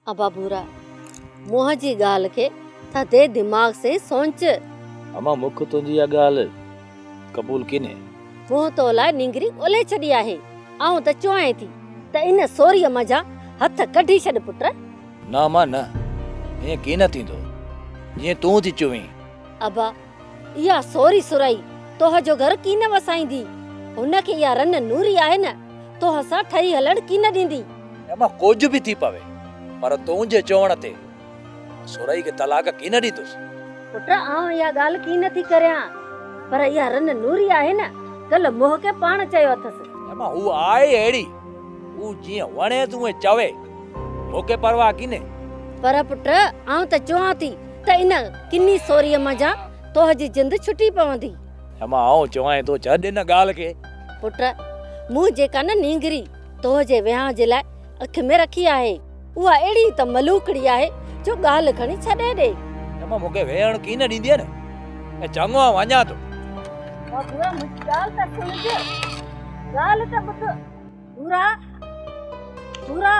अबा बुरा मोह जी गाल के थदे दिमाग से सोच। अमा मुख तुंजी गाल कबूल किने मुंह तो लाइ निंगरी ओले छड़ी आहे। आऊं त चोए थी त इन सोरीअ मजा हथ कढी छड पुट। ना मां न ये किन थींदो ये तू थी चुवी। अबा या सोरी सुराई तोह जो घर की न वसाईंदी। हुन के या रन नूरी आहे न तोह सां ठही हलण की न दींदी। अमा कुछ भी थी पवे पर तुंजे चवण ते सुराई के तलाक की न दीतुस। पुट आऊं या गाल की न थी करया पर या रन नूरी आहे न कल मोह के पाण चयो अथस। अमा हु आए एड़ी हु जी वणे तू चवे ओके परवाह किने। पर पुट आऊं त चवां थी त इन किन्नी सोरीअ मजा तोह जी जिंद छुटी पवंदी। अमा आऊं चवाए तो छड इन गाल के। पुट मूं जेका न नींगरी तोह जे विहां जे लाइ अख में रखी आहे उहा एड़ी त मलूकड़ी आहे जो गाल खणी छडे दे। अमा मुके वेहण की न दींदी न ए चंगो वञा तो। पूरा मुश्किल त सुन जे गाल त बुध पूरा पूरा